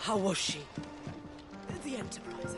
How was she? The Enterprise.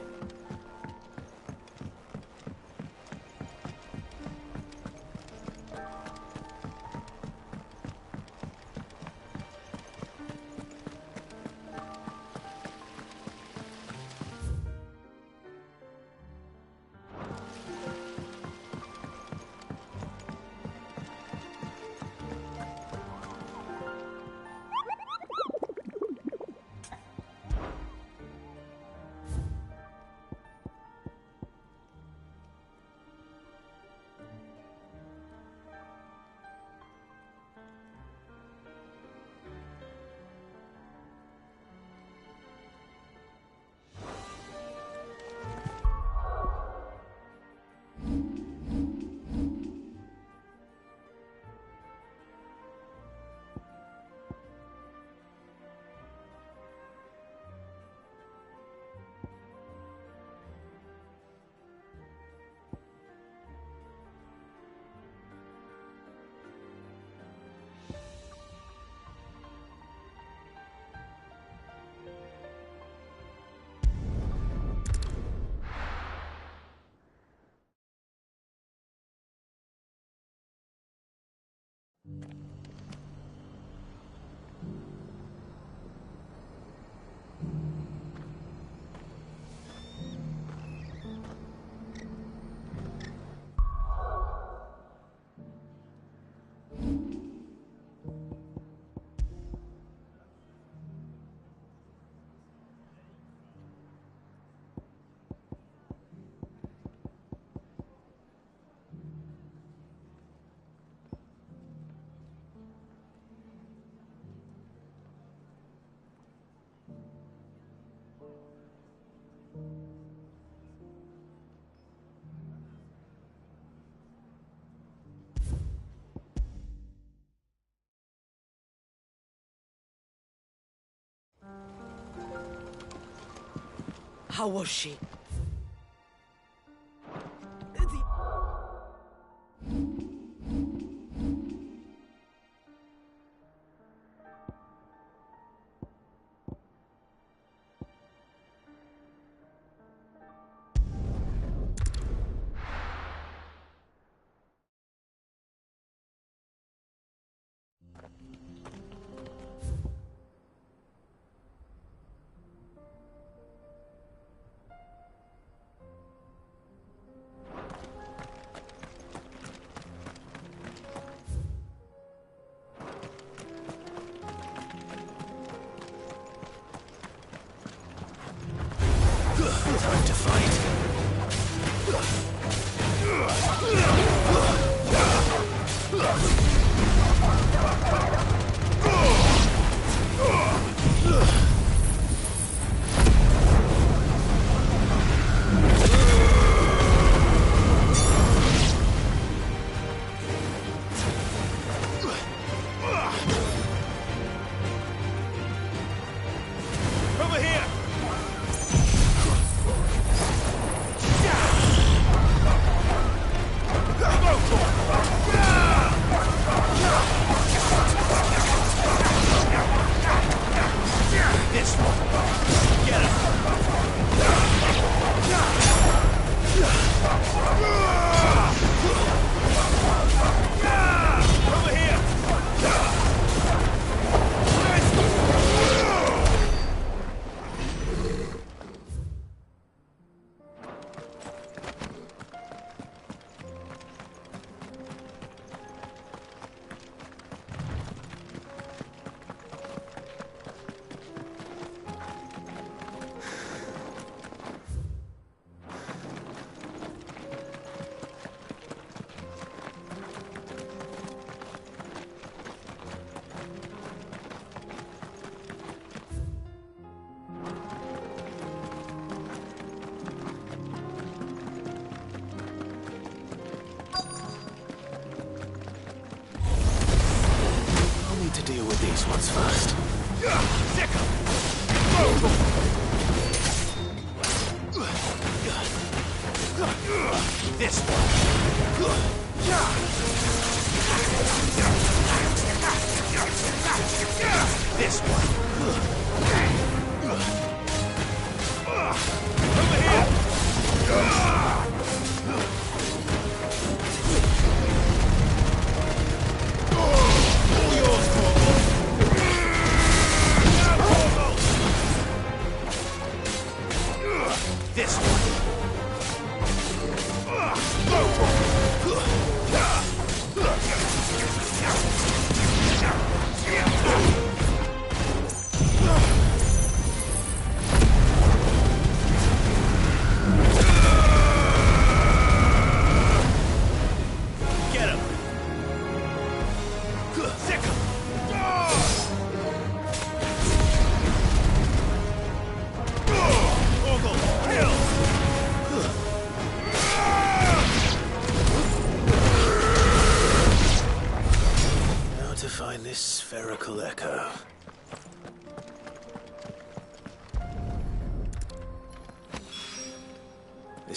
How was she?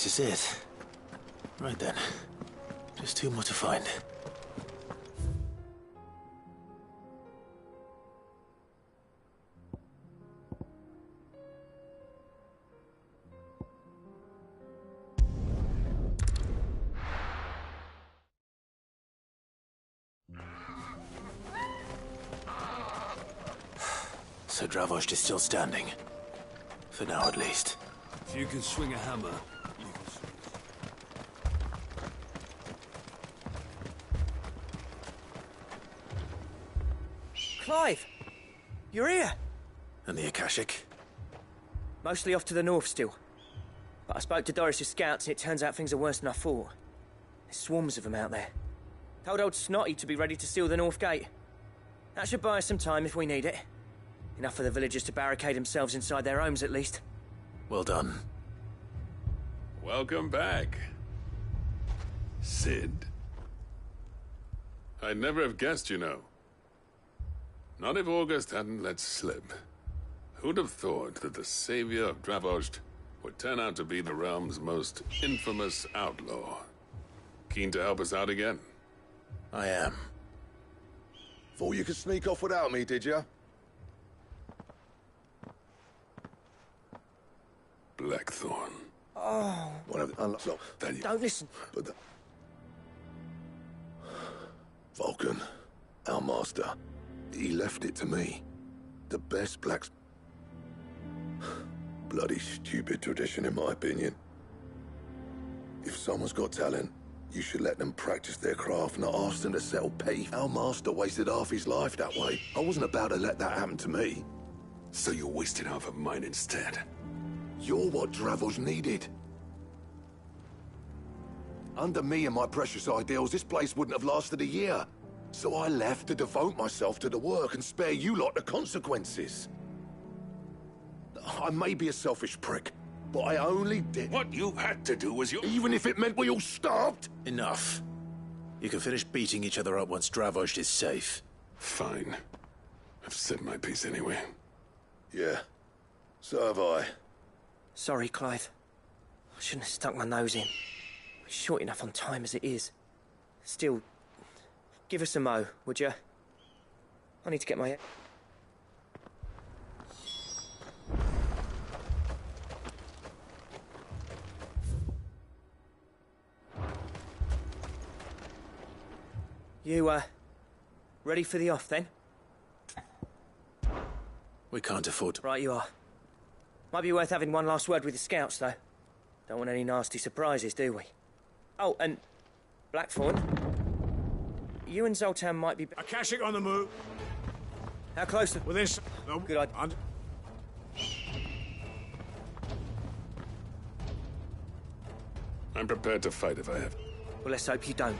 This is it. Right then. Just two more to find. So Dravost is still standing. For now, at least. If you can swing a hammer, you can swing. Clive! You're here! And the Akashic? Mostly off to the north still. But I spoke to Doris's scouts and it turns out things are worse than I thought. There's swarms of them out there. Told old Snotty to be ready to seal the north gate. That should buy us some time if we need it. Enough for the villagers to barricade themselves inside their homes at least. Well done. Welcome back, Sid. I'd never have guessed, you know. Not if August hadn't let slip. Who'd have thought that the savior of Dravost would turn out to be the realm's most infamous outlaw? Keen to help us out again? I am. Thought you could sneak off without me, did you? Blackthorn. Oh, One of the then you, don't listen. but the... Vulcan, our master, he left it to me. The best blacks... Bloody stupid tradition, in my opinion. If someone's got talent, you should let them practice their craft, not ask them to settle petty. Our master wasted half his life that way. I wasn't about to let that happen to me. So you wasted half of mine instead. You're what Dravost needed. Under me and my precious ideals, this place wouldn't have lasted a year. So I left to devote myself to the work and spare you lot the consequences. I may be a selfish prick, but I only did... What you had to do was Even if it meant we all starved? Enough. You can finish beating each other up once Dravost is safe. Fine. I've said my piece anyway. Yeah, so have I. Sorry, Clive. I shouldn't have stuck my nose in. We're short enough on time as it is. Still, give us a mo, would you? I need to get my... You, ready for the off, then? We can't afford to... Right you are. Might be worth having one last word with the scouts, though. Don't want any nasty surprises, do we? Oh, and... Blackthorn. You and Zoltan might be... Akashic on the move. How close to... Within... No, Good idea. I'm prepared to fight if I have. Well, let's hope you don't.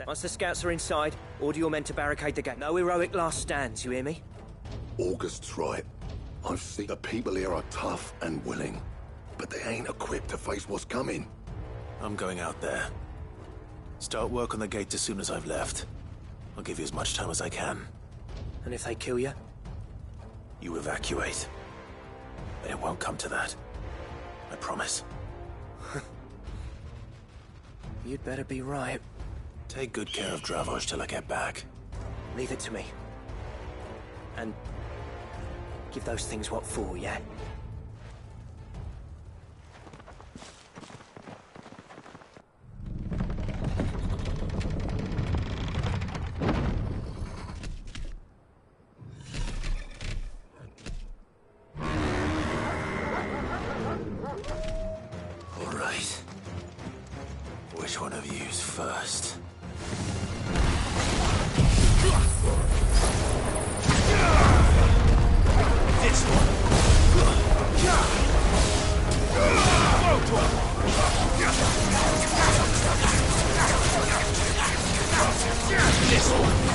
Once the scouts are inside, order your men to barricade the gate. No heroic last stands, you hear me? August's right. I've seen the people here are tough and willing, but they ain't equipped to face what's coming. I'm going out there. Start work on the gate as soon as I've left. I'll give you as much time as I can. And if they kill you? You evacuate. But it won't come to that. I promise. You'd better be right. Take good care of Dravost till I get back. Leave it to me. And... give those things what for, yeah? All right. Which one of you's first? This one. This one.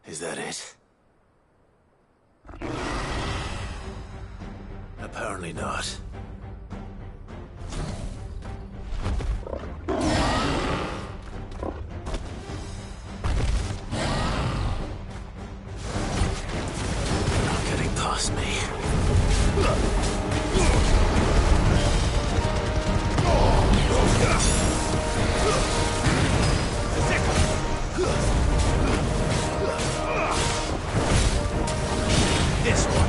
Is that it? Apparently not. Not getting past me. This one.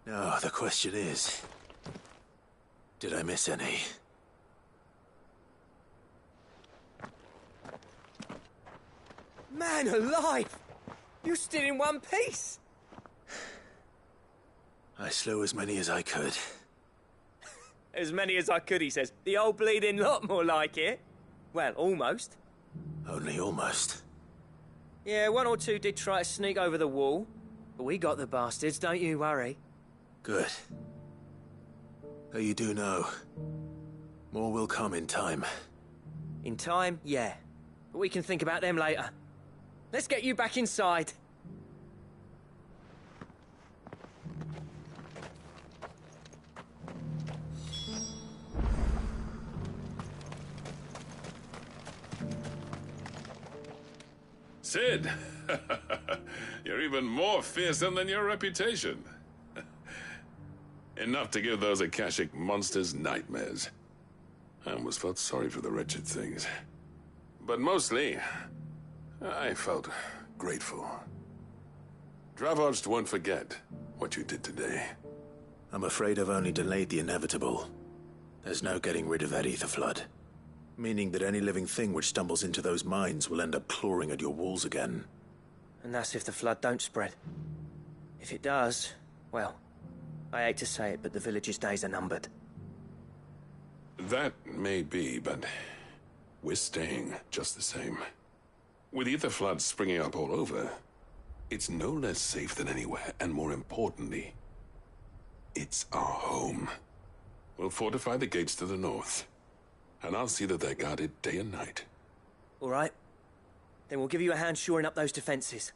Now, the question is, did I miss any? Man alive! You're still in one piece! I slew as many as I could. As many as I could, he says. The old bleeding lot, more like it. Well, almost. Only almost. Yeah, one or two did try to sneak over the wall. But we got the bastards, don't you worry. Good. Though you do know, more will come in time. In time, yeah. But we can think about them later. Let's get you back inside. Sid! You're even more fearsome than your reputation. Enough to give those Akashic monsters nightmares. I almost felt sorry for the wretched things. But mostly, I felt grateful. Dravoged won't forget what you did today. I'm afraid I've only delayed the inevitable. There's no getting rid of that ether flood. Meaning that any living thing which stumbles into those mines will end up clawing at your walls again. And that's if the flood don't spread. If it does, well, I hate to say it, but the village's days are numbered. That may be, but we're staying just the same. With ether floods springing up all over, it's no less safe than anywhere, and more importantly, it's our home. We'll fortify the gates to the north, and I'll see that they're guarded day and night. All right. Then we'll give you a hand shoring up those defenses.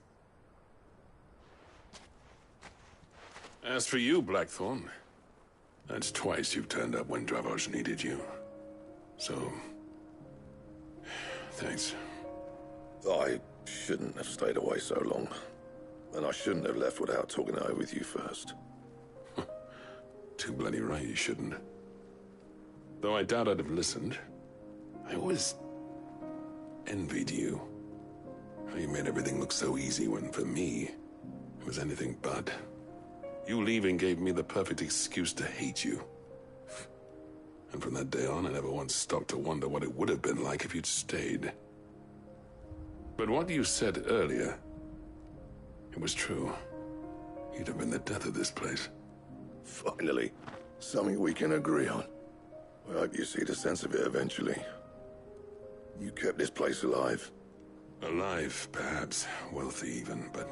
As for you, Blackthorn, that's twice you've turned up when Dravos needed you. So, thanks. I shouldn't have stayed away so long. And I shouldn't have left without talking it over with you first. Too bloody right you shouldn't. Though I doubt I'd have listened. I always envied you. How you made everything look so easy when, for me, it was anything but. You leaving gave me the perfect excuse to hate you. And from that day on, I never once stopped to wonder what it would have been like if you'd stayed. But what you said earlier, it was true. You'd have been the death of this place. Finally, something we can agree on. I hope you see the sense of it eventually. You kept this place alive. Alive, perhaps. Wealthy even, but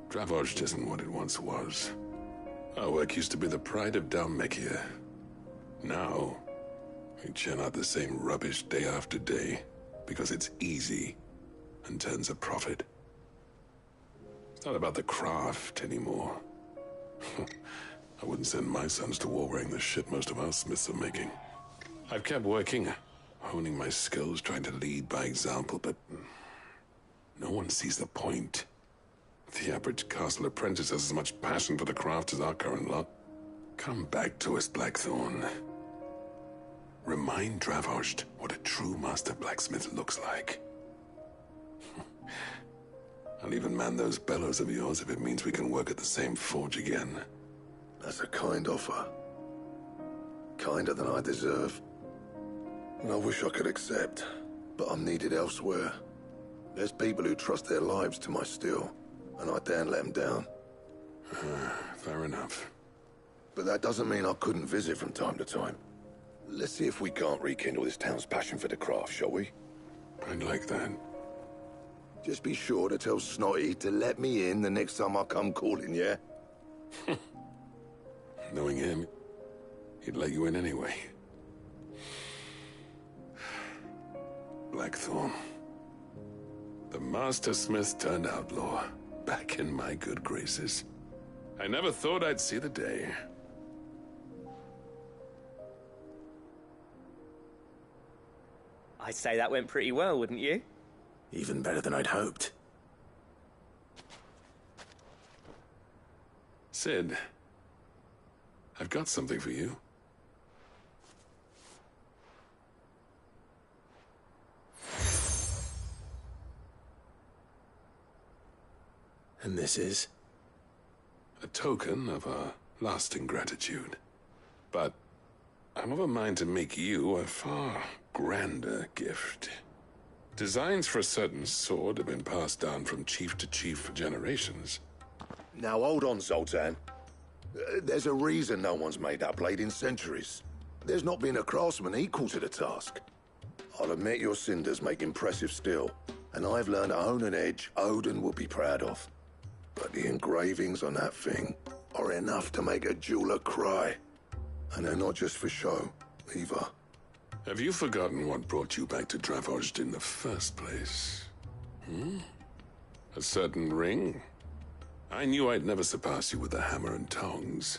Dravoged isn't what it once was. Our work used to be the pride of Dalmekia. Now, we churn out the same rubbish day after day because it's easy and turns a profit. It's not about the craft anymore. I wouldn't send my sons to war wearing the shit most of our smiths are making. I've kept working, honing my skills, trying to lead by example, but no one sees the point. The average castle apprentice has as much passion for the craft as our current lot. Come back to us, Blackthorn. Remind Dravoged what a true master blacksmith looks like. I'll even man those bellows of yours if it means we can work at the same forge again. That's a kind offer. Kinder than I deserve. And I wish I could accept, but I'm needed elsewhere. There's people who trust their lives to my steel, and I daren't let them down. Fair enough. But that doesn't mean I couldn't visit from time to time. Let's see if we can't rekindle this town's passion for the craft, shall we? I'd like that. Just be sure to tell Snotty to let me in the next time I come calling, yeah? Knowing him, he'd let you in anyway. Blackthorn. The Master Smith turned outlaw, back in my good graces. I never thought I'd see the day. I'd say that went pretty well, wouldn't you? Even better than I'd hoped. Sid, I've got something for you. And this is? A token of our lasting gratitude. But I'm of a mind to make you a far grander gift. Designs for a certain sword have been passed down from chief to chief for generations. Now hold on, Zoltan. There's a reason no one's made that blade in centuries. There's not been a craftsman equal to the task. I'll admit your cinders make impressive steel, and I've learned to own an edge Odin will be proud of. But the engravings on that thing are enough to make a jeweler cry. And they're not just for show, either. Have you forgotten what brought you back to Dravoged in the first place? A certain ring? I knew I'd never surpass you with a hammer and tongs.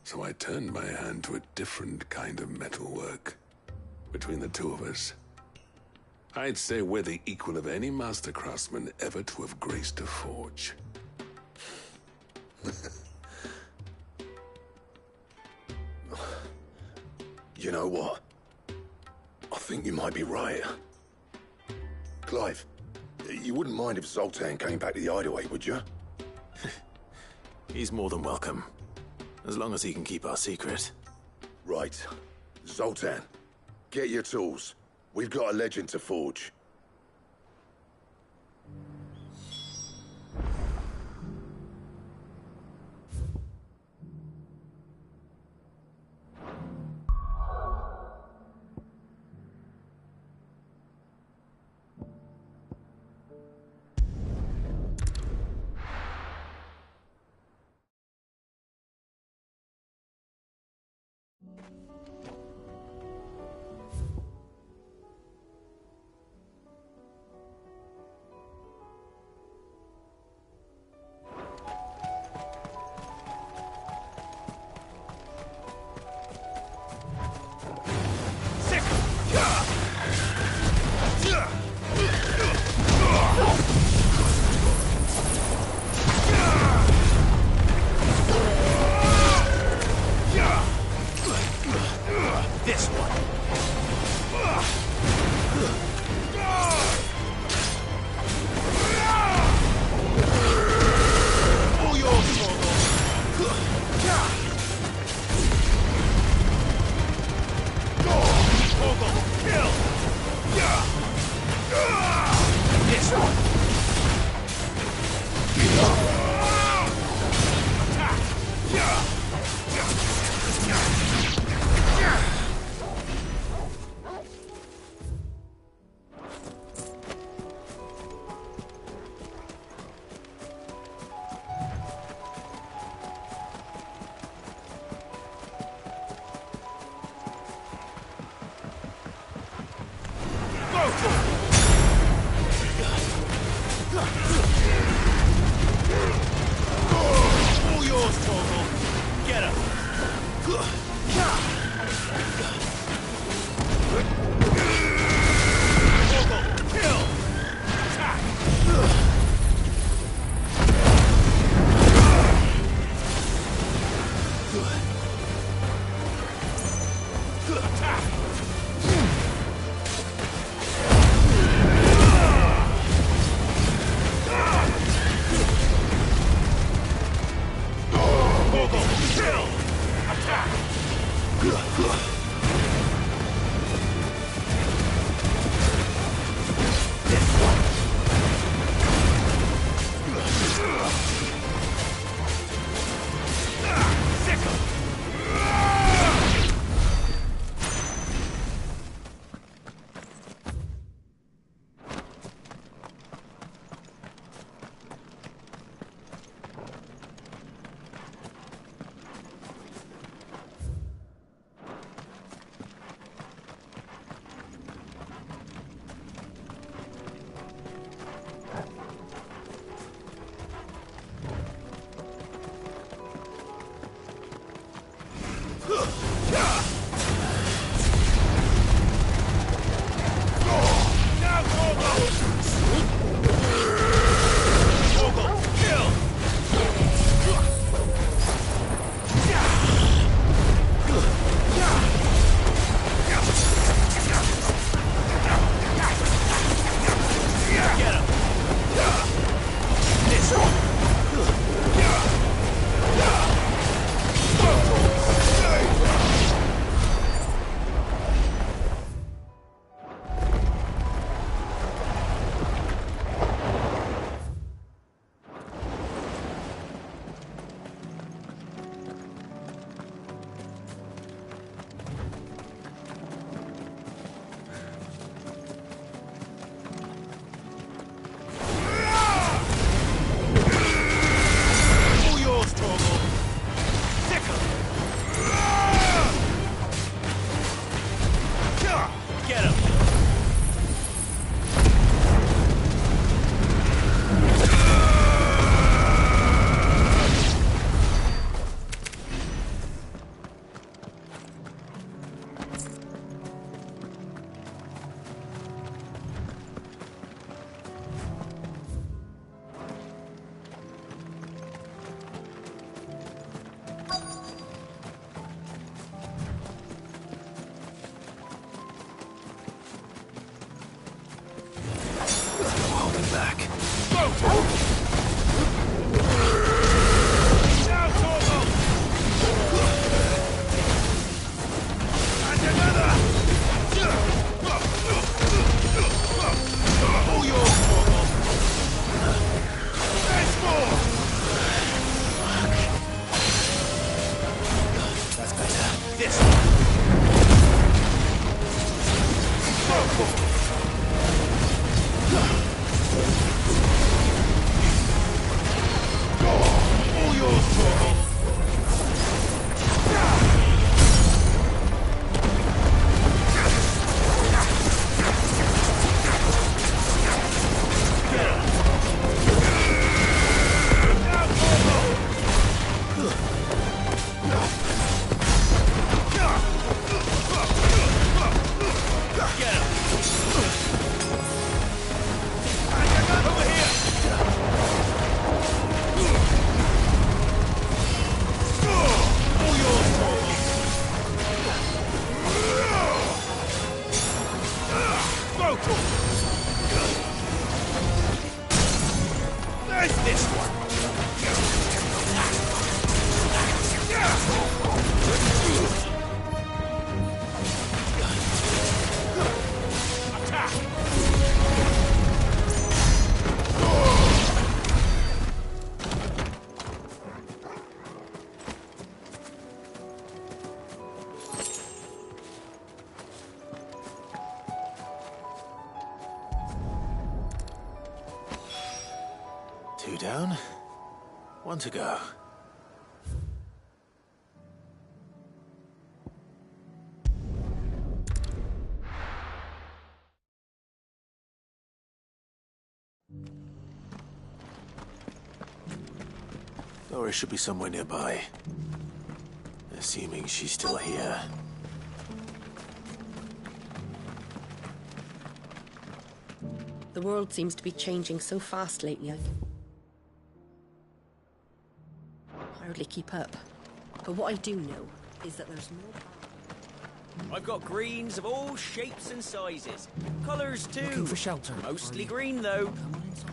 So I turned my hand to a different kind of metalwork. Between the two of us, I'd say we're the equal of any master craftsman ever to have graced a forge. You know what? I think you might be right. Clive, you wouldn't mind if Zoltan came back to the hideaway, would you? He's more than welcome. As long as he can keep our secret. Right. Zoltan, get your tools. We've got a legend to forge. this one! All yours, Torval! There's this one! Attack! Two down, one to go. Doris should be somewhere nearby. Assuming she's still here. The world seems to be changing so fast lately, I hardly keep up. But what I do know is that there's more... I've got greens of all shapes and sizes. Colours too. Looking for shelter. Mostly green though. Come on inside.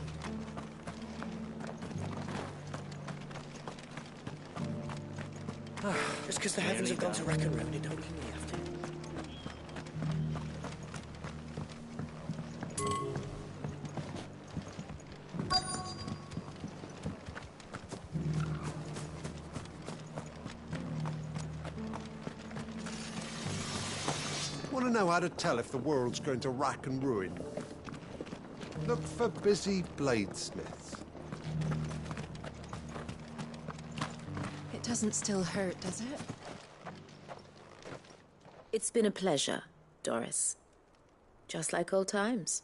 Just because the heavens have gone to rack and ruin, it don't mean we have to. Want to know how to tell if the world's going to rack and ruin? Look for busy bladesmiths. It doesn't still hurt, does it? It's been a pleasure, Doris. Just like old times.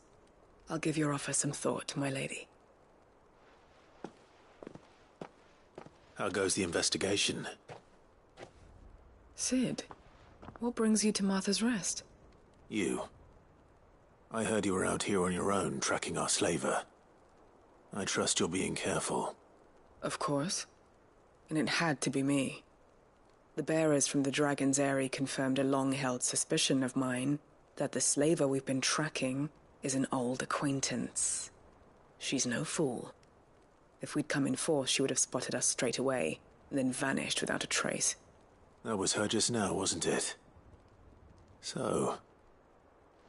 I'll give your offer some thought, my lady. How goes the investigation? Sid, what brings you to Martha's Rest? You. I heard you were out here on your own, tracking our slaver. I trust you're being careful. Of course. And it had to be me. The bearers from the Dragon's Eyrie confirmed a long-held suspicion of mine that the slaver we've been tracking is an old acquaintance. She's no fool. If we'd come in force, she would have spotted us straight away, and then vanished without a trace. That was her just now, wasn't it? So,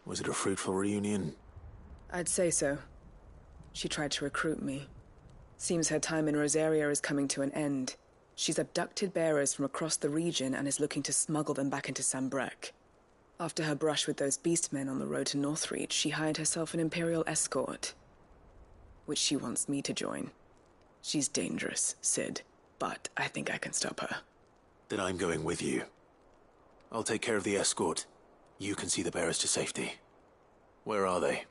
was it a fruitful reunion? I'd say so. She tried to recruit me. Seems her time in Rosaria is coming to an end. She's abducted bearers from across the region and is looking to smuggle them back into Sambrec. After her brush with those beastmen on the road to Northreach, she hired herself an Imperial escort, which she wants me to join. She's dangerous, Sid, but I think I can stop her. Then I'm going with you. I'll take care of the escort. You can see the bearers to safety. Where are they?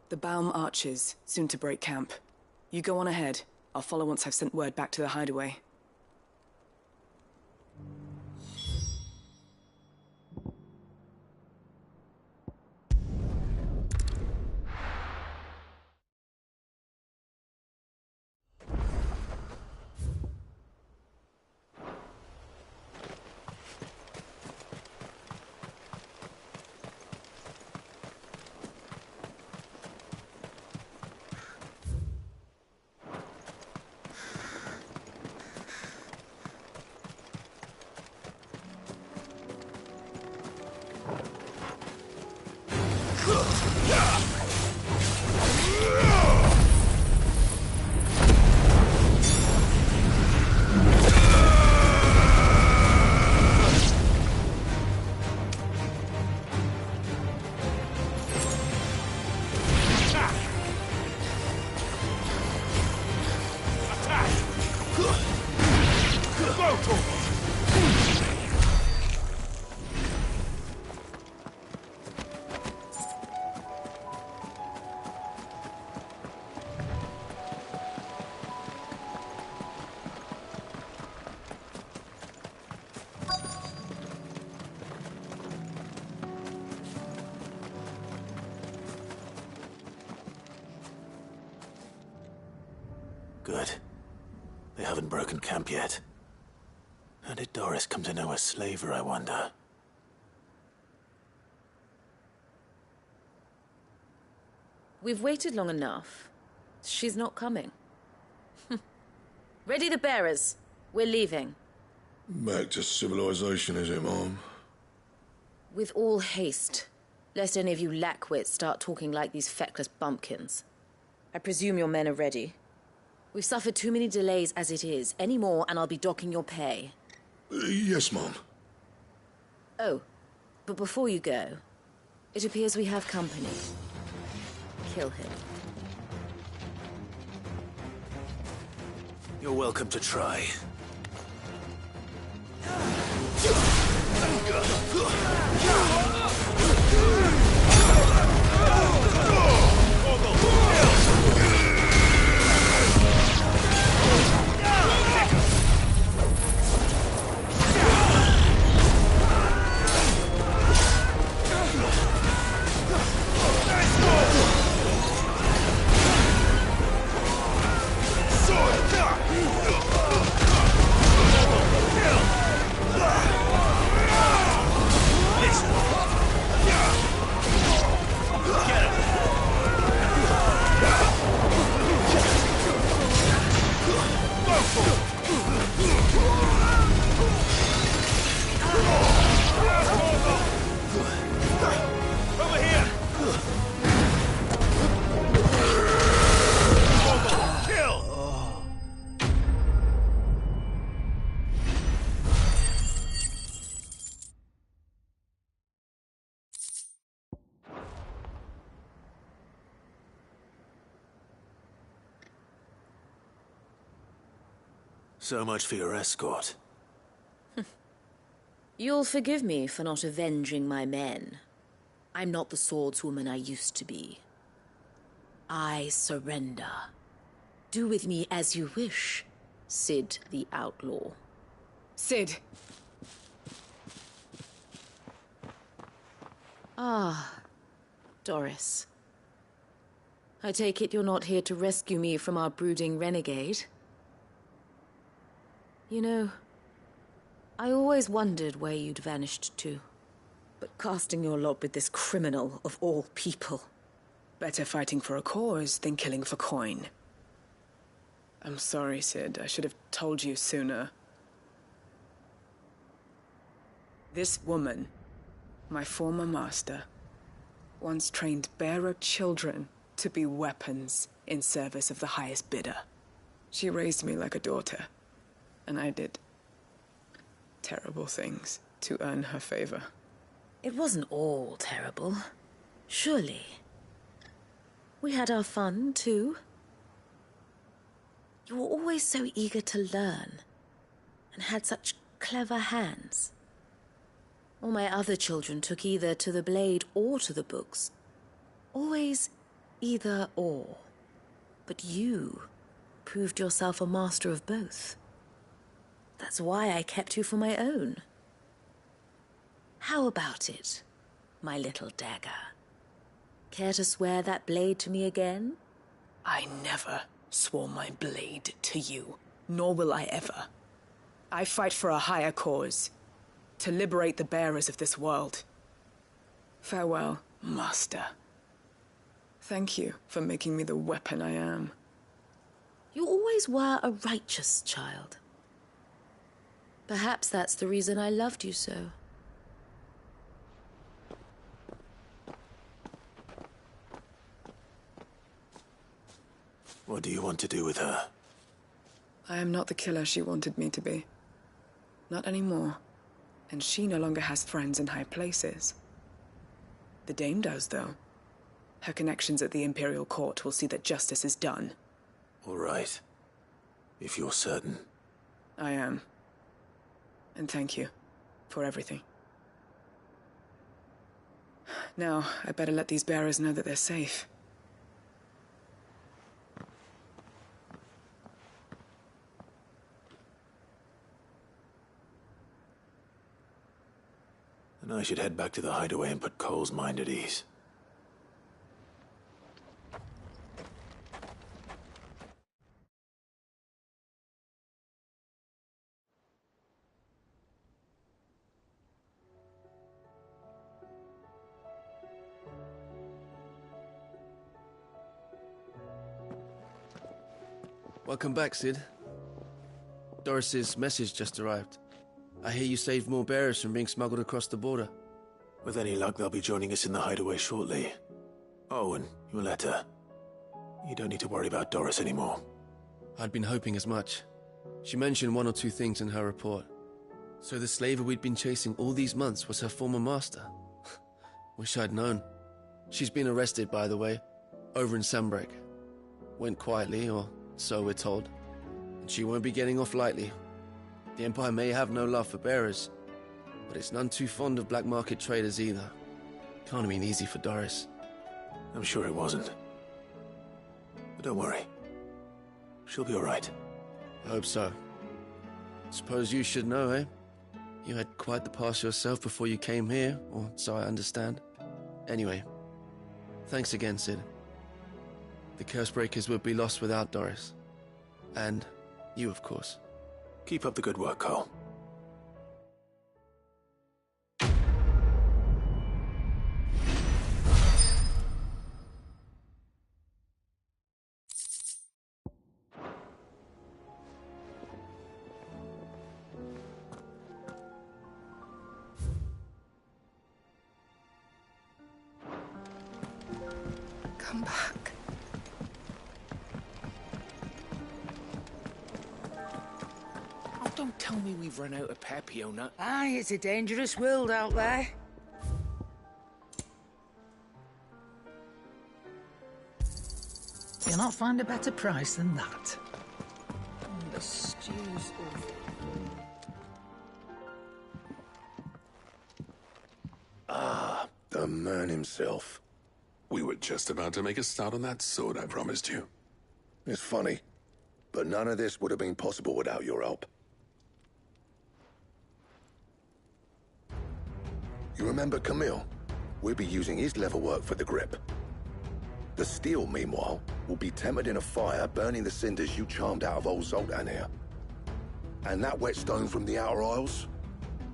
The Baum Archers, soon to break camp. You go on ahead. I'll follow once I've sent word back to the hideaway. Good. They haven't broken camp yet. How did Doris come to know a slaver, I wonder? We've waited long enough. She's not coming. Ready the bearers. We're leaving. Back to civilization, is it, Mom? With all haste, lest any of you lackwits start talking like these feckless bumpkins. I presume your men are ready. We've suffered too many delays as it is. Any more and I'll be docking your pay. Yes, Mom. Oh, but before you go, it appears we have company. Kill him. You're welcome to try. So much for your escort. You'll forgive me for not avenging my men. I'm not the swordswoman I used to be. I surrender. Do with me as you wish, Sid the Outlaw. Sid! Ah, Doris. I take it you're not here to rescue me from our brooding renegade? You know, I always wondered where you'd vanished to. But casting your lot with this criminal of all people... Better fighting for a cause than killing for coin. I'm sorry, Sid. I should have told you sooner. This woman, my former master, once trained bearer children to be weapons in service of the highest bidder. She raised me like a daughter. And I did terrible things to earn her favor. It wasn't all terrible, surely. We had our fun, too. You were always so eager to learn, and had such clever hands. All my other children took either to the blade or to the books. Always either or. But you proved yourself a master of both. That's why I kept you for my own. How about it, my little dagger? Care to swear that blade to me again? I never swore my blade to you, nor will I ever. I fight for a higher cause, to liberate the bearers of this world. Farewell, Master. Thank you for making me the weapon I am. You always were a righteous child. Perhaps that's the reason I loved you so. What do you want to do with her? I am not the killer she wanted me to be. Not anymore. And she no longer has friends in high places. The Dame does, though. Her connections at the Imperial Court will see that justice is done. All right. If you're certain. I am. And thank you for everything. Now, I better let these bearers know that they're safe. And I should head back to the hideaway and put Cole's mind at ease. Welcome back, Sid. Doris's message just arrived. I hear you saved more bearers from being smuggled across the border. With any luck, they'll be joining us in the hideaway shortly. Oh, and your letter. You don't need to worry about Doris anymore. I'd been hoping as much. She mentioned one or two things in her report. So the slaver we'd been chasing all these months was her former master. Wish I'd known. She's been arrested, by the way, over in Sambrek. Went quietly, or so we're told. And she won't be getting off lightly. The Empire may have no love for bearers, but it's none too fond of black market traders either. Can't have been easy for Doris. I'm sure it wasn't. But don't worry. She'll be all right. I hope so. Suppose you should know, eh? You had quite the past yourself before you came here, or so I understand. Anyway, thanks again, Sid. The Cursebreakers would be lost without Doris. And you, of course. Keep up the good work, Cole. Come back. Oh, don't tell me we've run out of Papio nut. Aye, it's a dangerous world out there. You'll not find a better price than that. The stew's awful. Ah, the man himself. We were just about to make a start on that sword I promised you. It's funny, but none of this would have been possible without your help. You remember Camille? We'll be using his level work for the grip. The steel, meanwhile, will be tempered in a fire, burning the cinders you charmed out of old Zoltan here. And that whetstone from the Outer Isles,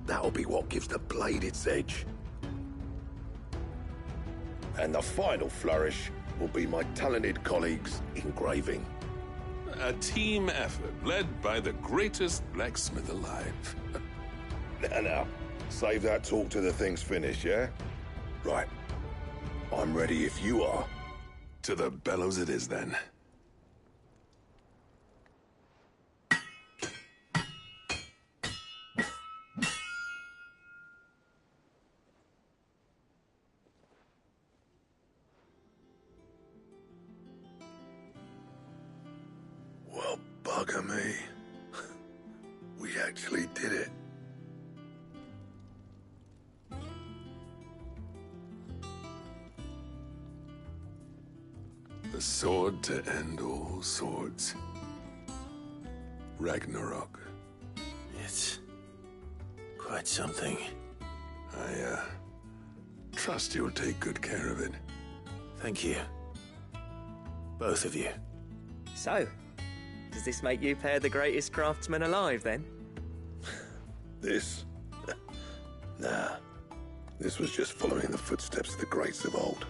that'll be what gives the blade its edge. And the final flourish will be my talented colleagues' engraving. A team effort led by the greatest blacksmith alive. Now, save that talk till the thing's finished, yeah? Right. I'm ready if you are. To the bellows it is, then. Well, bugger me. We actually did it. The sword to end all swords. Ragnarok. It's quite something. I, trust you'll take good care of it. Thank you. Both of you. So, does this make you pair the greatest craftsmen alive, then? This? Nah. This was just following the footsteps of the greats of old.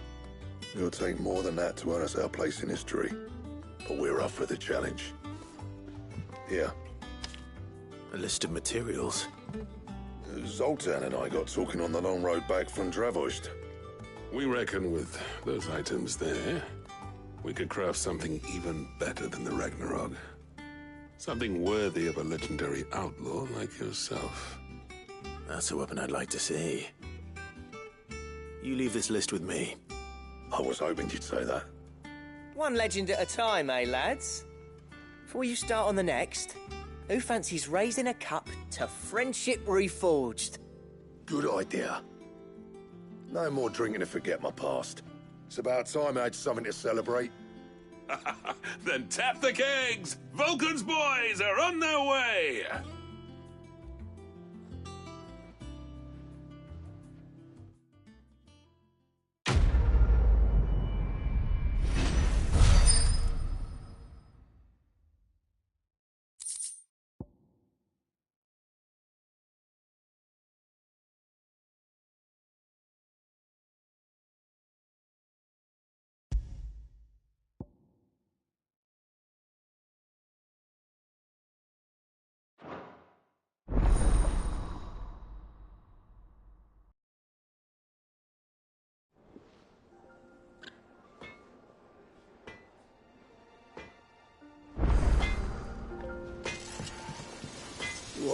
It'll take more than that to earn us our place in history. But we're up for the challenge. Here. A list of materials. Zoltan and I got talking on the long road back from Dravost. We reckon with those items there, we could craft something even better than the Ragnarok. Something worthy of a legendary outlaw like yourself. That's a weapon I'd like to see. You leave this list with me. I was hoping you'd say that. One legend at a time, eh, lads? Before you start on the next, who fancies raising a cup to friendship reforged? Good idea. No more drinking to forget my past. It's about time I had something to celebrate. Then tap the kegs! Vulcan's boys are on their way!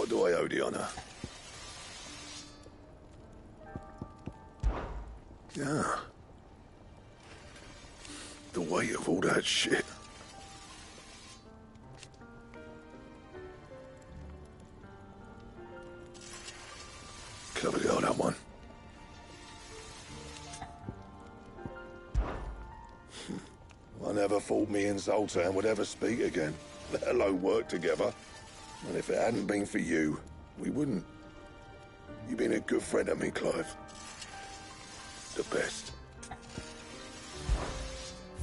What do I owe the honor? Yeah. The weight of all that shit. Clever girl, that one. I never thought me and Zoltan would ever speak again, let alone work together. And if it hadn't been for you, we wouldn't. You've been a good friend to me, Clive. The best.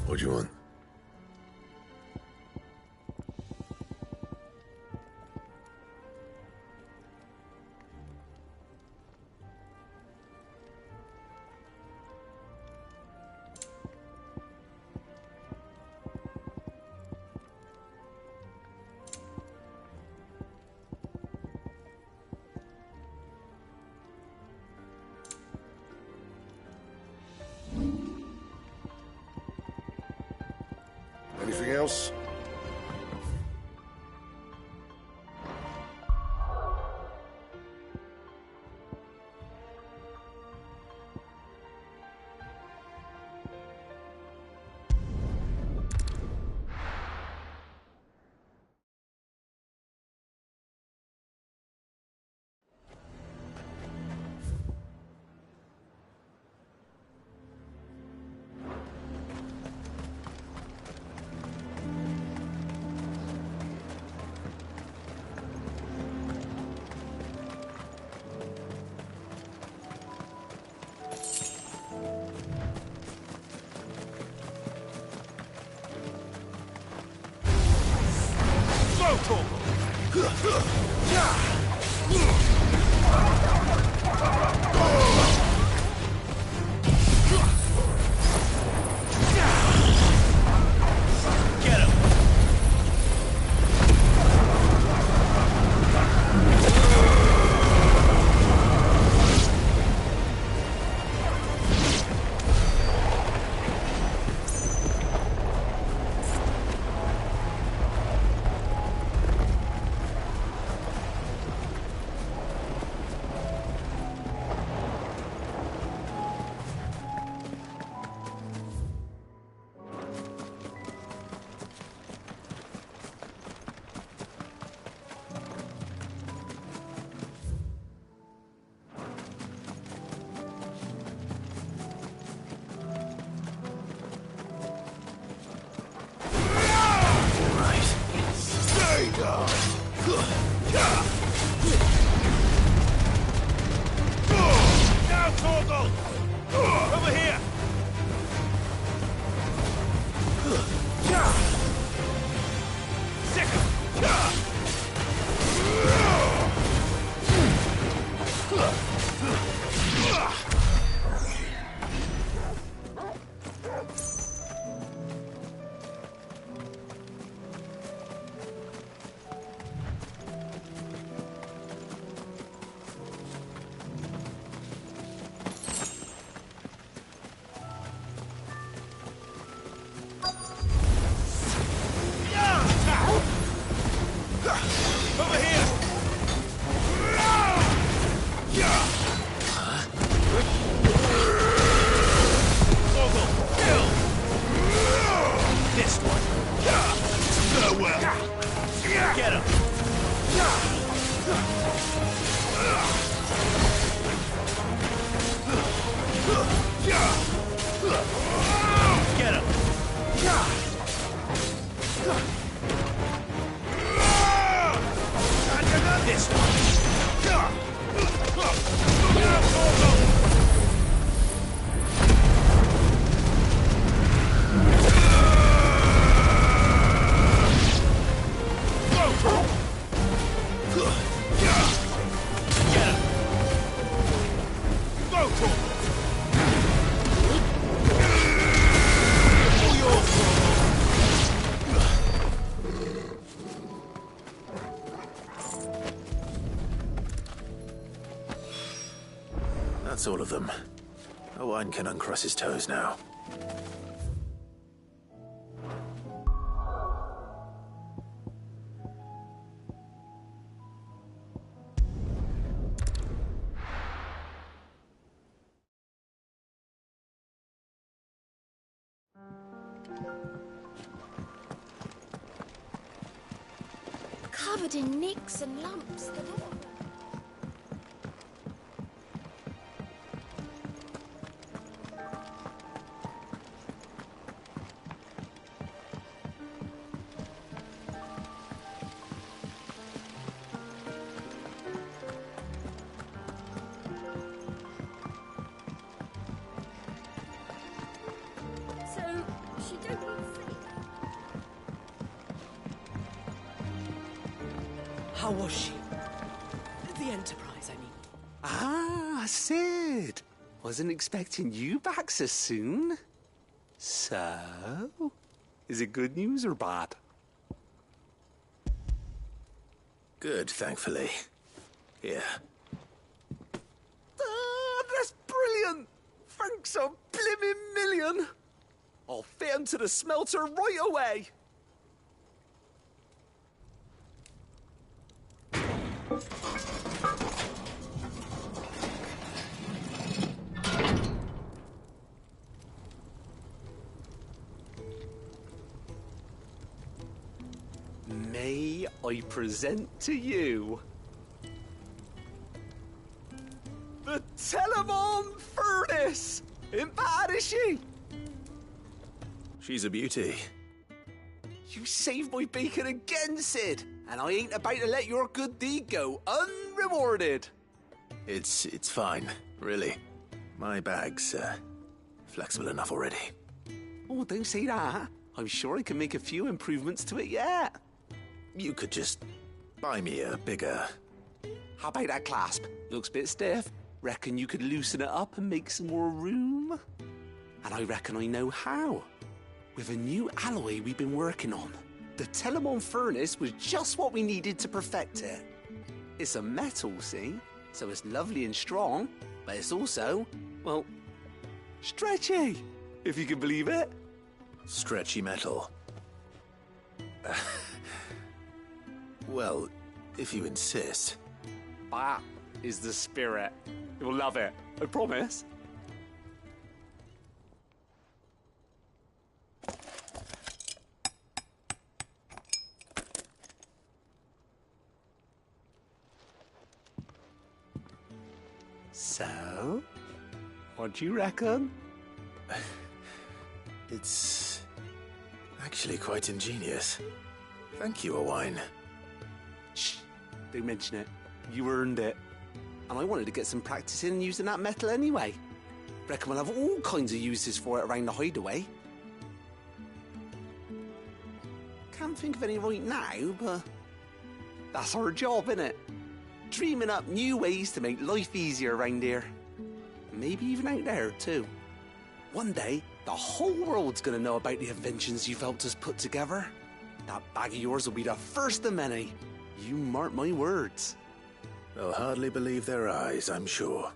What do you want? Anything else? That's all of them. Owen can uncross his toes now. covered in nicks and lumps. The lot of them. How was she? The Enterprise, I mean. Ah, Sid. Wasn't expecting you back so soon. So, is it good news or bad? Good, thankfully. Here. Ah, that's brilliant! Thanks a blimmin' million! I'll fit 'em to the smelter right away! May I present to you the Telemon Furnace? Ain't bad, is she? She's a beauty. You saved my bacon again, Sid, and I ain't about to let your good deed go unrewarded. It's fine, really. My bag's flexible enough already. Oh, don't say that. I'm sure I can make a few improvements to it yet. You could just buy me a bigger... How about that clasp? Looks a bit stiff. Reckon you could loosen it up and make some more room? And I reckon I know how. With a new alloy we've been working on. The Telemon Furnace was just what we needed to perfect it. It's a metal, see? So it's lovely and strong, but it's also, well, stretchy, if you can believe it. Stretchy metal. Well, if you insist. That is the spirit. You'll love it, I promise. So, what do you reckon? It's actually quite ingenious. Thank you, Owain. Shh, don't mention it. You earned it. And I wanted to get some practice in using that metal anyway. Reckon we'll have all kinds of uses for it around the hideaway. Can't think of any right now, but that's our job, innit? Dreaming up new ways to make life easier around here. Maybe even out there, too. One day, the whole world's gonna know about the inventions you've helped us put together. That bag of yours will be the first of many. You mark my words. They'll hardly believe their eyes, I'm sure.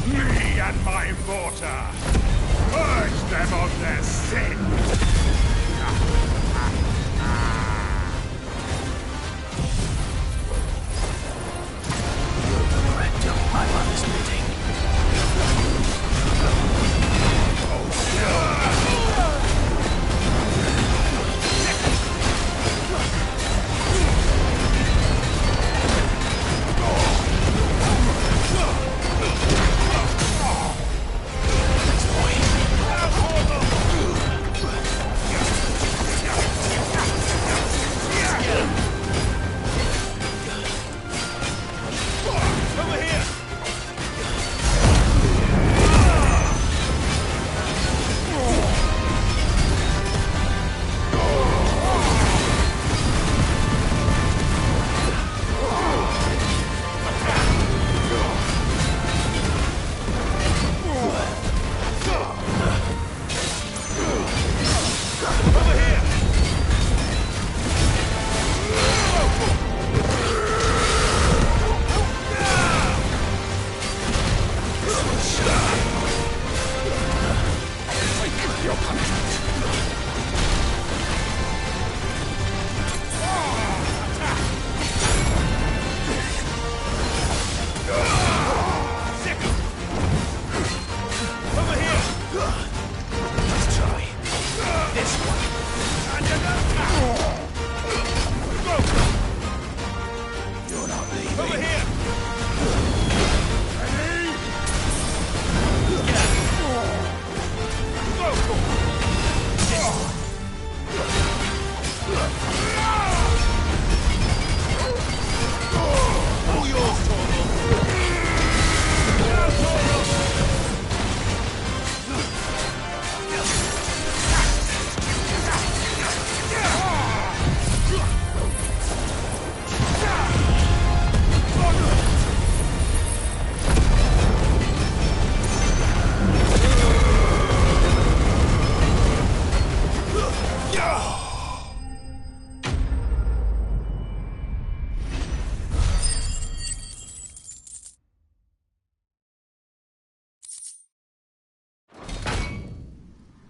Me and my mortar! Purge them of their sin! You'll regret your time on this meeting.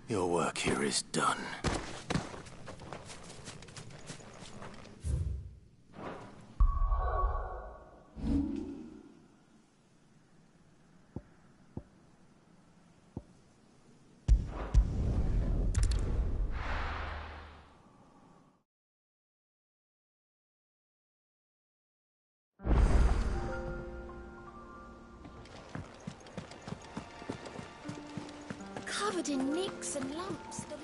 Your work here is done. Covered in nicks and lumps galore.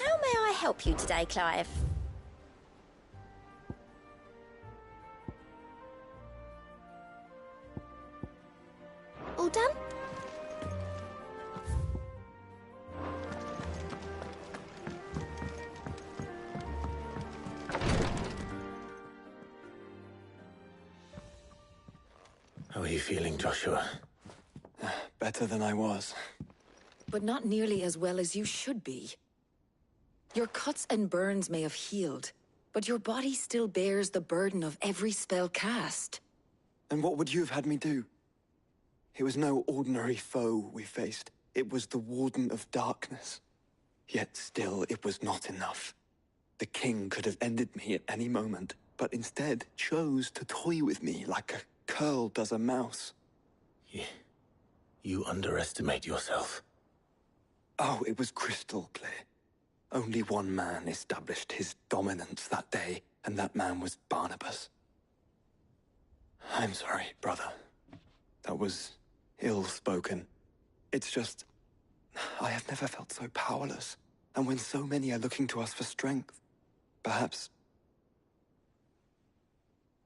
How may I help you today, Clive? All done? How are you feeling, Joshua? Better than I was. But not nearly as well as you should be. Your cuts and burns may have healed, but your body still bears the burden of every spell cast. And what would you have had me do? It was no ordinary foe we faced. It was the Warden of Darkness. Yet still, it was not enough. The king could have ended me at any moment, but instead chose to toy with me like a curl does a mouse. You underestimate yourself. Oh, it was crystal clear. Only one man established his dominance that day, and that man was Barnabas. I'm sorry, brother. That was ill-spoken. It's just, I have never felt so powerless. And when so many are looking to us for strength, perhaps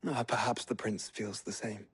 the prince feels the same.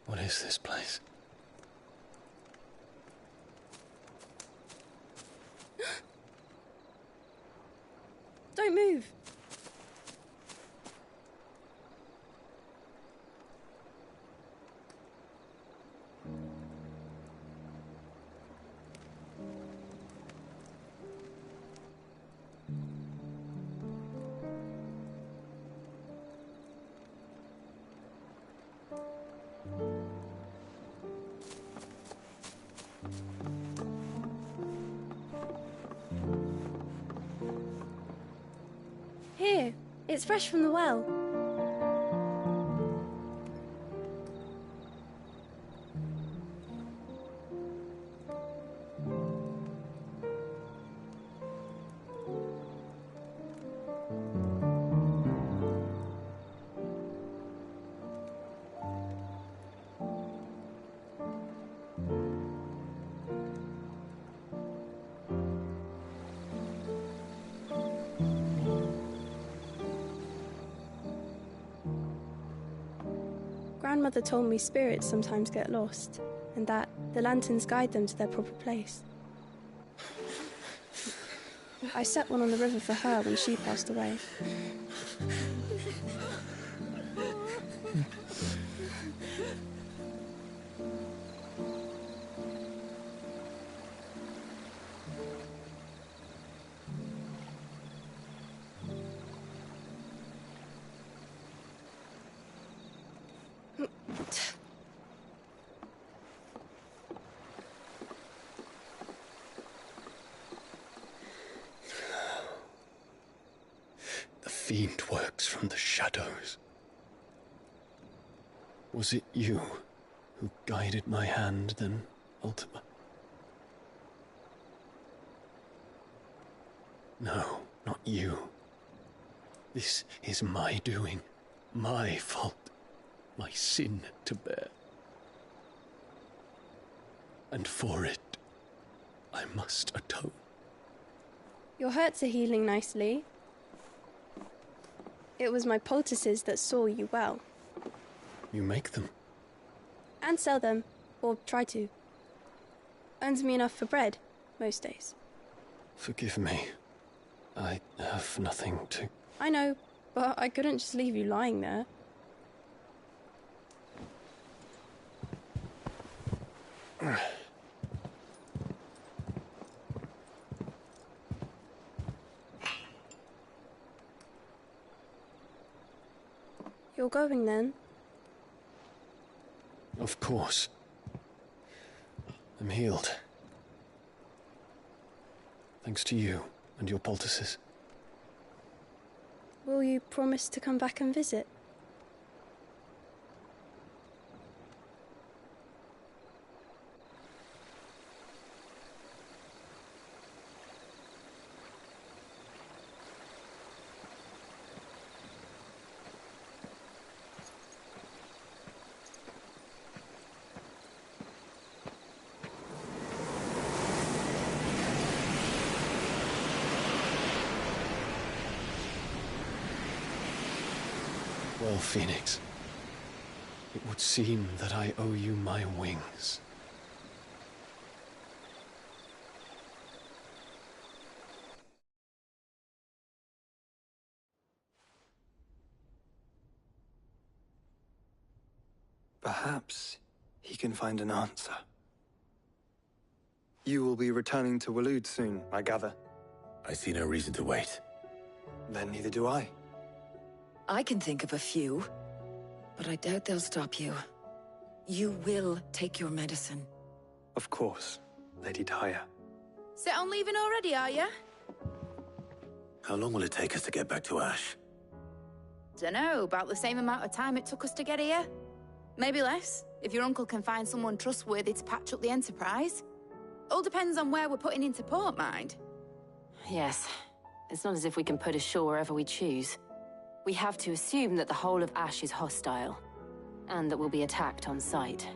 What is this place? Don't move. Here, it's fresh from the well. Grandmother told me spirits sometimes get lost, and that the lanterns guide them to their proper place. I set one on the river for her when she passed away. The fiend works from the shadows. Was it you who guided my hand, then, Ultima? No, not you. This is my doing, my fault, my sin to bear. And for it, I must atone. Your hurts are healing nicely. It was my poultices that saw you well. You make them? And sell them, or try to. Earns me enough for bread, most days. Forgive me. I have nothing to... I know, but I couldn't just leave you lying there. You're going then? Of course. I'm healed. Thanks to you and your poultices. Will you promise to come back and visit? Well, Phoenix, it would seem that I owe you my wings. Perhaps he can find an answer. You will be returning to Waloed soon, I gather. I see no reason to wait. Then neither do I. I can think of a few, but I doubt they'll stop you. You will take your medicine. Of course, Lady Daya. Set on leaving already, are you? How long will it take us to get back to Ash? Dunno, about the same amount of time it took us to get here. Maybe less, if your uncle can find someone trustworthy to patch up the Enterprise. All depends on where we're putting into port, mind. Yes. It's not as if we can put ashore wherever we choose. We have to assume that the whole of Ash is hostile, and that we'll be attacked on sight.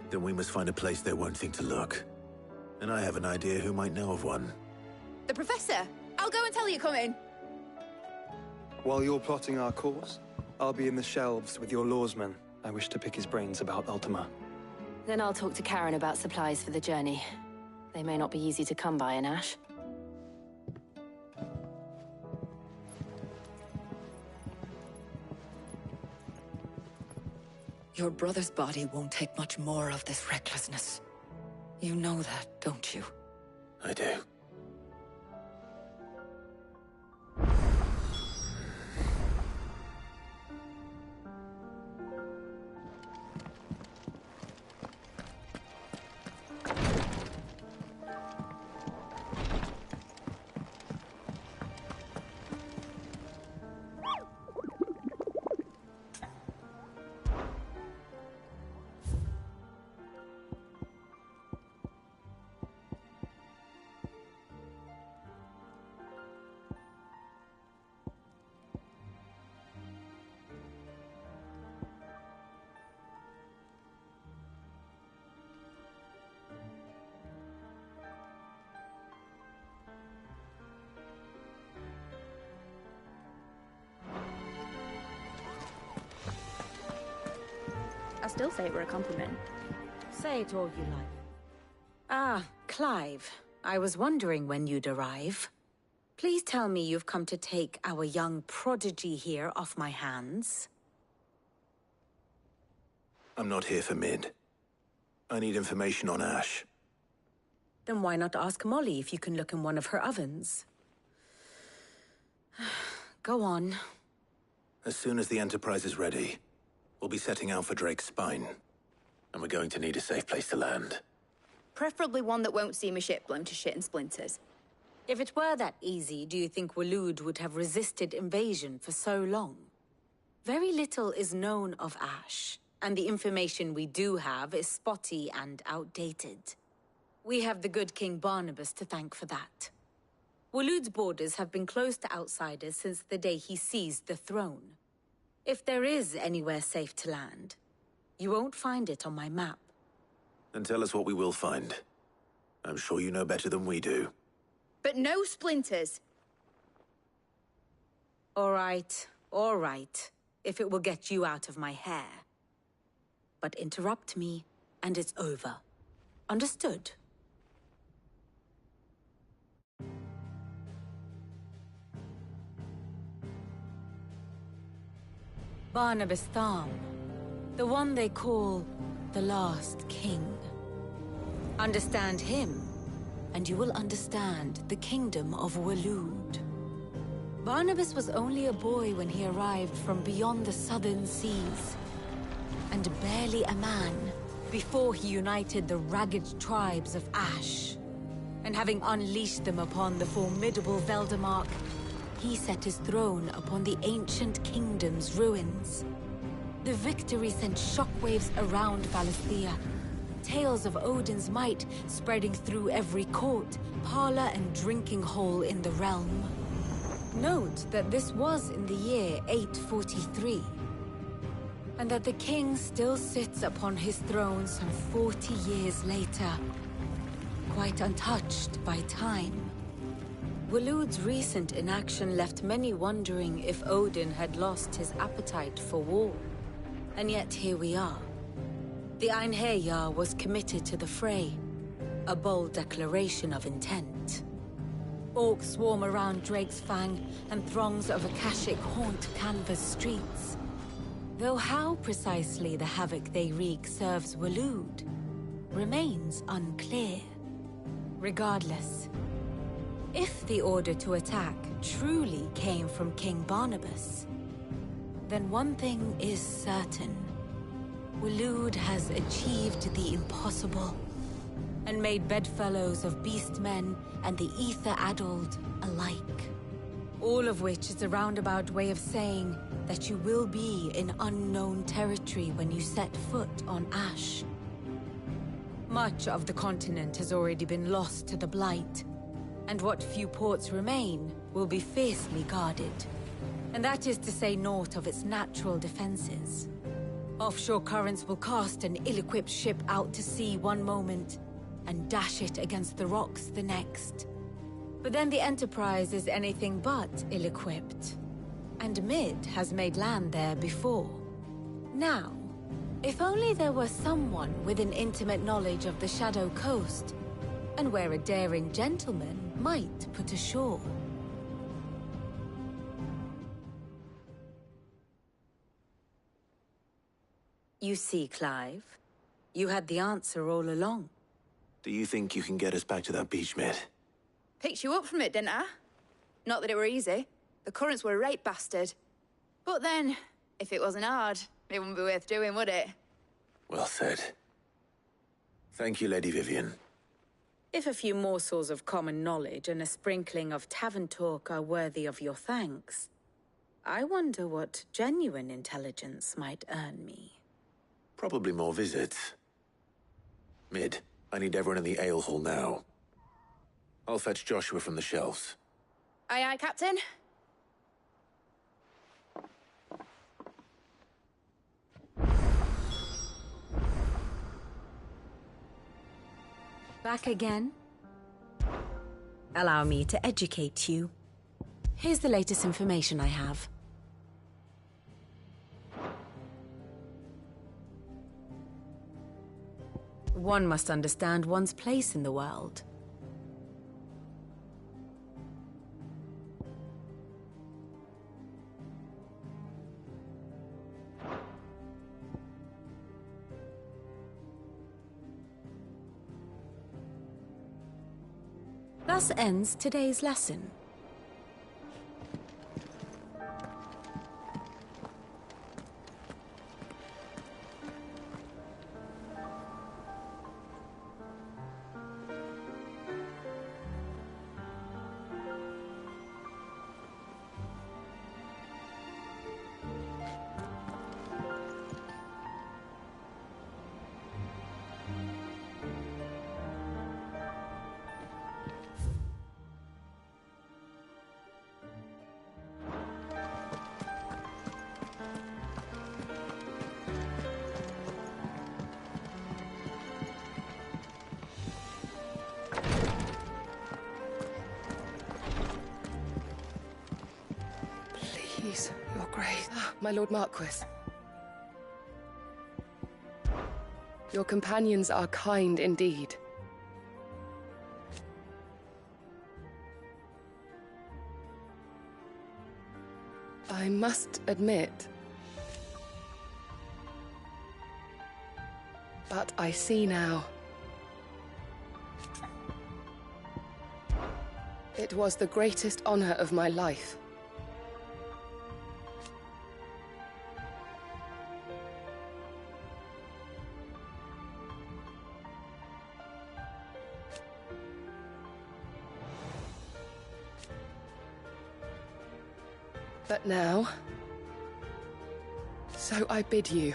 Then we must find a place they won't think to look. And I have an idea who might know of one. The Professor! I'll go and tell you coming! While you're plotting our course, I'll be in the shelves with your lawsman. I wish to pick his brains about Ultima. Then I'll talk to Karen about supplies for the journey. They may not be easy to come by in Ash. Your brother's body won't take much more of this recklessness. You know that, don't you? I do. I still say it were a compliment. Say it all you like. Ah, Clive. I was wondering when you'd arrive. Please tell me you've come to take our young prodigy here off my hands. I'm not here for Mid. I need information on Ash. Then why not ask Molly if you can look in one of her ovens? Go on. As soon as the Enterprise is ready, we'll be setting out for Drake's Spine. And we're going to need a safe place to land. Preferably one that won't see my ship blown to shit and splinters. If it were that easy, do you think Waloed would have resisted invasion for so long? Very little is known of Ash, and the information we do have is spotty and outdated. We have the good King Barnabas to thank for that. Waloed's borders have been closed to outsiders since the day he seized the throne. If there is anywhere safe to land, you won't find it on my map. Then tell us what we will find. I'm sure you know better than we do. But no splinters. All right, if it will get you out of my hair. But interrupt me, and it's over. Understood? Barnabas Tharm, the one they call the Last King. Understand him, and you will understand the kingdom of Waloed. Barnabas was only a boy when he arrived from beyond the southern seas, and barely a man before he united the ragged tribes of Ash. And having unleashed them upon the formidable Veldamark, he set his throne upon the ancient kingdom's ruins. The victory sent shockwaves around Valisthea, tales of Odin's might spreading through every court, parlor, and drinking hole in the realm. Note that this was in the year 843, and that the king still sits upon his throne some 40 years later, quite untouched by time. Waloed's recent inaction left many wondering if Odin had lost his appetite for war. And yet here we are. The Ainda was committed to the fray, a bold declaration of intent. Orcs swarm around Drake's Fang, and throngs of Akashic haunt Canva's streets. Though how precisely the havoc they wreak serves Waloed remains unclear. Regardless, if the order to attack truly came from King Barnabas, then one thing is certain. Waloed has achieved the impossible and made bedfellows of beastmen and the ether-addled alike. All of which is a roundabout way of saying that you will be in unknown territory when you set foot on Ash. Much of the continent has already been lost to the Blight, and what few ports remain will be fiercely guarded. And that is to say naught of its natural defenses. Offshore currents will cast an ill-equipped ship out to sea one moment, and dash it against the rocks the next. But then the Enterprise is anything but ill-equipped. And Mid has made land there before. Now, if only there were someone with an intimate knowledge of the Shadow Coast, and where a daring gentleman might put ashore. You see, Clive, you had the answer all along. Do you think you can get us back to that beach, Mid? Picked you up from it, didn't I? Not that it were easy. The currents were a right bastard. But then, if it wasn't hard, it wouldn't be worth doing, would it? Well said. Thank you, Lady Vivian. If a few morsels of common knowledge and a sprinkling of tavern talk are worthy of your thanks, I wonder what genuine intelligence might earn me. Probably more visits. Mid, I need everyone in the ale hall now. I'll fetch Joshua from the shelves. Aye, aye, Captain. Back again? Allow me to educate you. Here's the latest information I have. One must understand one's place in the world. Thus ends today's lesson. Please, Your Grace. My Lord Marquis. Your companions are kind indeed. I must admit, but I see now. It was the greatest honor of my life. But now, so I bid you.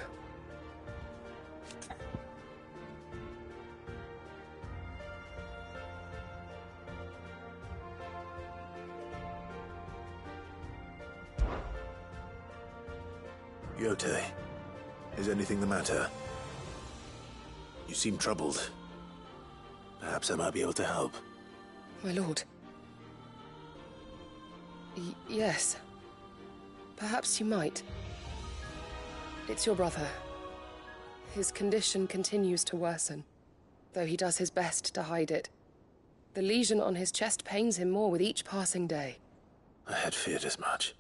Yote, is anything the matter? You seem troubled. Perhaps I might be able to help. My lord. Yes. Perhaps you might. It's your brother. His condition continues to worsen, though he does his best to hide it. The lesion on his chest pains him more with each passing day. I had feared as much.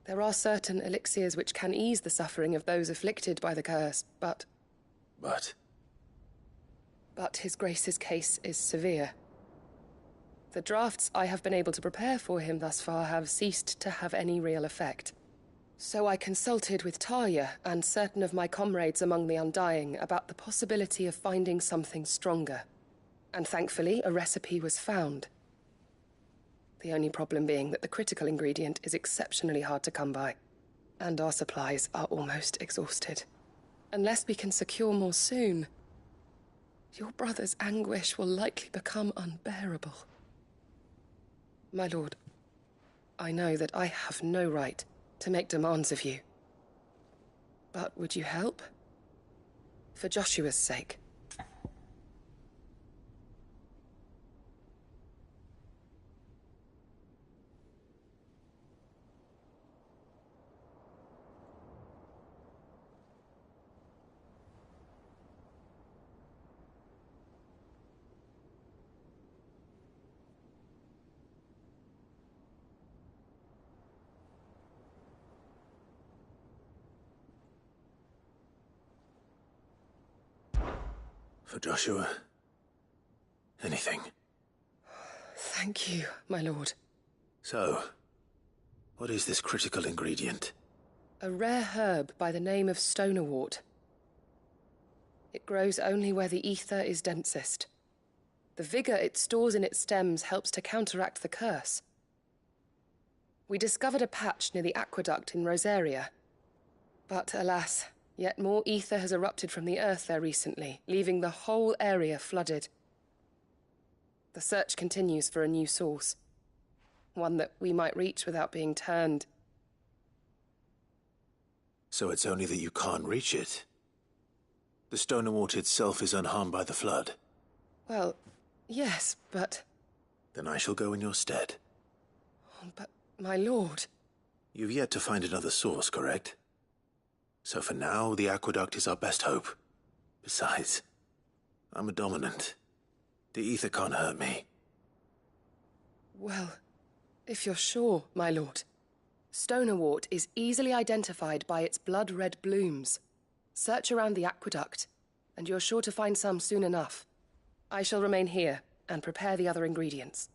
There are certain elixirs which can ease the suffering of those afflicted by the curse, but... But His Grace's case is severe. The drafts I have been able to prepare for him thus far have ceased to have any real effect. So I consulted with Talia and certain of my comrades among the Undying about the possibility of finding something stronger. And thankfully, a recipe was found. The only problem being that the critical ingredient is exceptionally hard to come by, and our supplies are almost exhausted. Unless we can secure more soon, your brother's anguish will likely become unbearable. My lord, I know that I have no right to make demands of you. But would you help? For Joshua's sake. for Joshua, anything. Thank you, my lord. So, what is this critical ingredient? A rare herb by the name of stonerwort. It grows only where the ether is densest. The vigor it stores in its stems helps to counteract the curse. We discovered a patch near the aqueduct in Rosaria. But alas, yet more ether has erupted from the earth there recently, leaving the whole area flooded. The search continues for a new source. One that we might reach without being turned. So it's only that you can't reach it? The stonerwort itself is unharmed by the flood? Well, yes, but... Then I shall go in your stead. But, my lord... You've yet to find another source, correct? So for now, the aqueduct is our best hope. Besides, I'm a dominant. The ether can't hurt me. Well, if you're sure, my lord. Stonerwort is easily identified by its blood-red blooms. Search around the aqueduct, and you're sure to find some soon enough. I shall remain here and prepare the other ingredients.